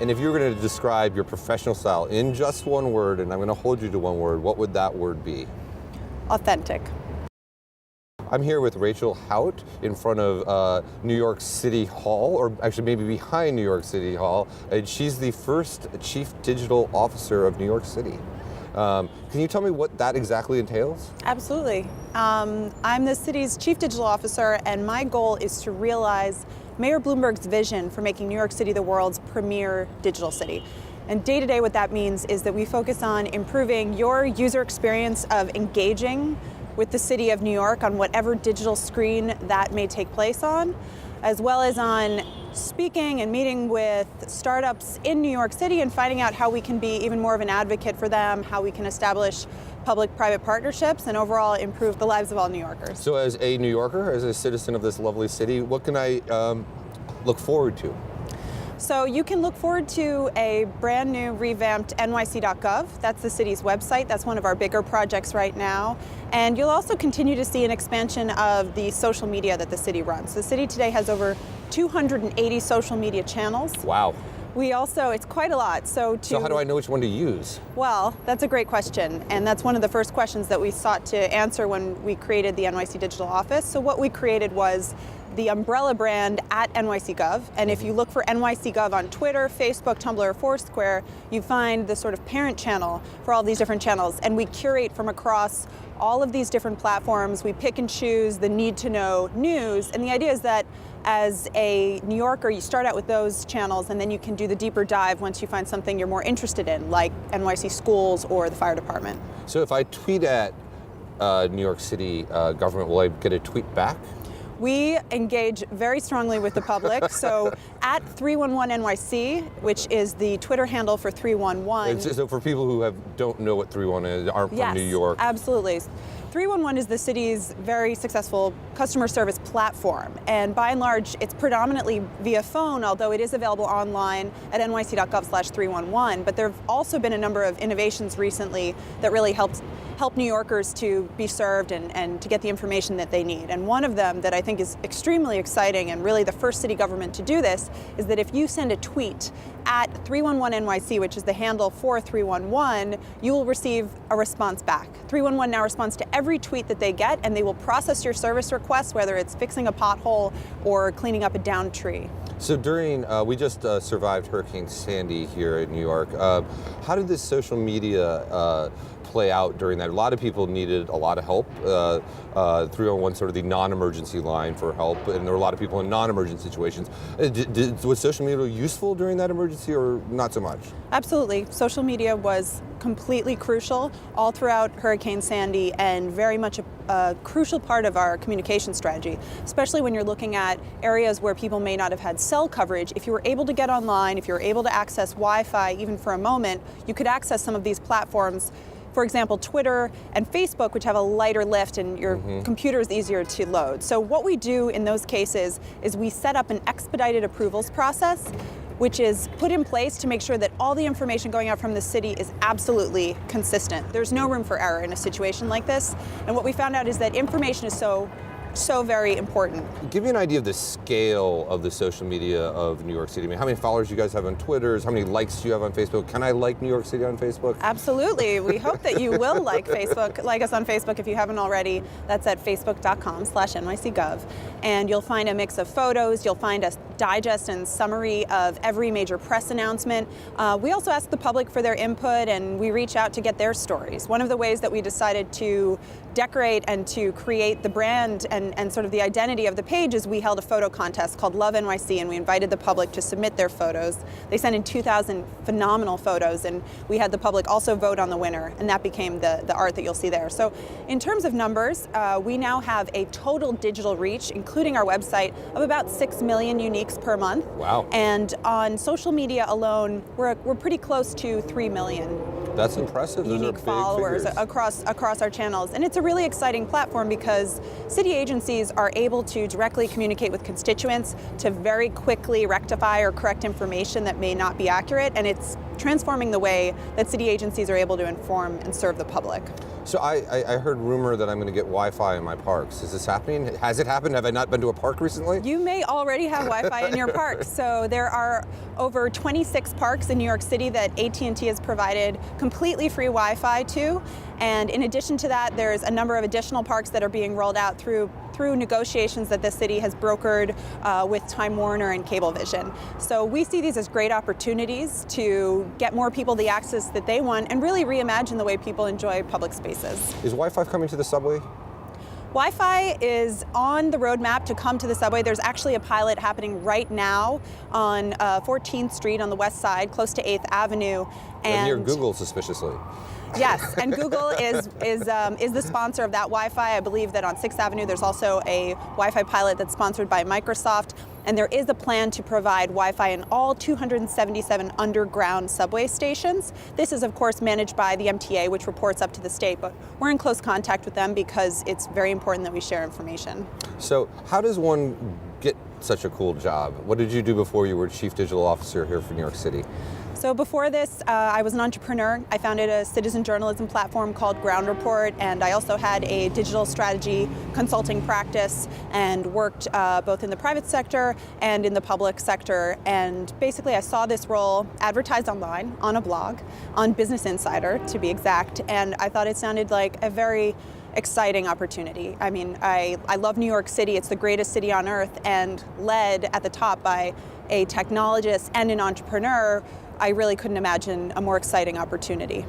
And if you were going to describe your professional style in just one word, and I'm going to hold you to one word, what would that word be? Authentic. I'm here with Rachel Haut in front of New York City Hall, or actually maybe behind New York City Hall, and she's the first Chief Digital Officer of New York City. Can you tell me what that exactly entails? Absolutely. I'm the city's Chief Digital Officer, and my goal is to realize Mayor Bloomberg's vision for making New York City the world's premier digital city. And day to day what that means is that we focus on improving your user experience of engaging with the city of New York on whatever digital screen that may take place on, as well as on speaking and meeting with startups in New York City and finding out how we can be even more of an advocate for them, how we can establish public-private partnerships, and overall improve the lives of all New Yorkers. So as a New Yorker, as a citizen of this lovely city, what can I look forward to? So you can look forward to a brand new revamped nyc.gov. That's the city's website. That's one of our bigger projects right now. And you'll also continue to see an expansion of the social media that the city runs. The city today has over 280 social media channels. Wow. It's quite a lot. So how do I know which one to use? Well, that's a great question. And that's one of the first questions that we sought to answer when we created the NYC Digital Office. So what we created was the umbrella brand at NYC.gov. And if you look for NYC.gov on Twitter, Facebook, Tumblr, or Foursquare, you find the sort of parent channel for all these different channels. And we curate from across all of these different platforms. We pick and choose the need-to-know news. And the idea is that as a New Yorker, you start out with those channels, and then you can do the deeper dive once you find something you're more interested in, like NYC schools or the fire department. So if I tweet at New York City government, will I get a tweet back? We engage very strongly with the public. So at 311NYC, which is the Twitter handle for 311. So for people who don't know what 311 is, aren't from New York. Absolutely. 311 is the city's very successful customer service platform. And by and large, it's predominantly via phone, although it is available online at nyc.gov/311. But there have also been a number of innovations recently that really help New Yorkers to be served and to get the information that they need. And one of them that I think is extremely exciting, and really the first city government to do this, is that if you send a tweet at 311NYC, which is the handle for 311, you will receive a response back. 311 now responds to every tweet that they get, and they will process your service request, whether it's fixing a pothole or cleaning up a downed tree. So we just survived Hurricane Sandy here in New York. How did this social media play out during that? A lot of people needed a lot of help. 311 sort of the non-emergency line for help, and there were a lot of people in non-emergent situations. Was social media useful during that emergency, or not so much? Absolutely. Social media was completely crucial all throughout Hurricane Sandy, and very much a crucial part of our communication strategy, especially when you're looking at areas where people may not have had cell coverage. If you were able to get online, if you were able to access Wi-Fi even for a moment, you could access some of these platforms. For example, Twitter and Facebook, which have a lighter lift, and your computer is easier to load. So what we do in those cases is we set up an expedited approvals process, which is put in place to make sure that all the information going out from the city is absolutely consistent. There's no room for error in a situation like this. And what we found out is that information is so very important. Give me an idea of the scale of the social media of New York City. I mean, how many followers you guys have on Twitter? How many likes do you have on Facebook? Can I like New York City on Facebook? Absolutely. We hope that you will like us on Facebook if you haven't already. That's at facebook.com/nycgov. And you'll find a mix of photos. You'll find a digest and summary of every major press announcement. We also ask the public for their input, and we reach out to get their stories. One of the ways that we decided to decorate and to create the brand and sort of the identity of the page is we held a photo contest called Love NYC, and we invited the public to submit their photos. They sent in 2,000 phenomenal photos, and we had the public also vote on the winner, and that became the art that you'll see there. So in terms of numbers, we now have a total digital reach, including our website, of about 6 million uniques per month. Wow. And on social media alone, we're pretty close to 3 million. That's impressive. Unique followers across our channels. And it's a really exciting platform because city agencies are able to directly communicate with constituents to very quickly rectify or correct information that may not be accurate, and it's transforming the way that city agencies are able to inform and serve the public. So I heard rumor that I'm going to get Wi-Fi in my parks. Is this happening? Has it happened? Have I not been to a park recently? You may already have Wi-Fi in your park. So there are over 26 parks in New York City that AT&T has provided completely free Wi-Fi to. And in addition to that, there's a number of additional parks that are being rolled out through negotiations that the city has brokered with Time Warner and Cablevision. So we see these as great opportunities to get more people the access that they want and really reimagine the way people enjoy public spaces. Is Wi-Fi coming to the subway? Wi-Fi is on the roadmap to come to the subway. There's actually a pilot happening right now on 14th Street on the west side, close to 8th Avenue. And near Google, suspiciously. Yes, and Google is the sponsor of that Wi-Fi. I believe that on 6th Avenue there's also a Wi-Fi pilot that's sponsored by Microsoft, and there is a plan to provide Wi-Fi in all 277 underground subway stations. This is, of course, managed by the MTA, which reports up to the state, but we're in close contact with them because it's very important that we share information. So how does one get such a cool job? What did you do before you were Chief Digital Officer here for New York City? So before this, I was an entrepreneur. I founded a citizen journalism platform called Ground Report, and I also had a digital strategy consulting practice and worked both in the private sector and in the public sector. And basically I saw this role advertised online on a blog, on Business Insider to be exact, and I thought it sounded like a very exciting opportunity. I mean, I love New York City. It's the greatest city on earth, and led at the top by a technologist and an entrepreneur, I really couldn't imagine a more exciting opportunity.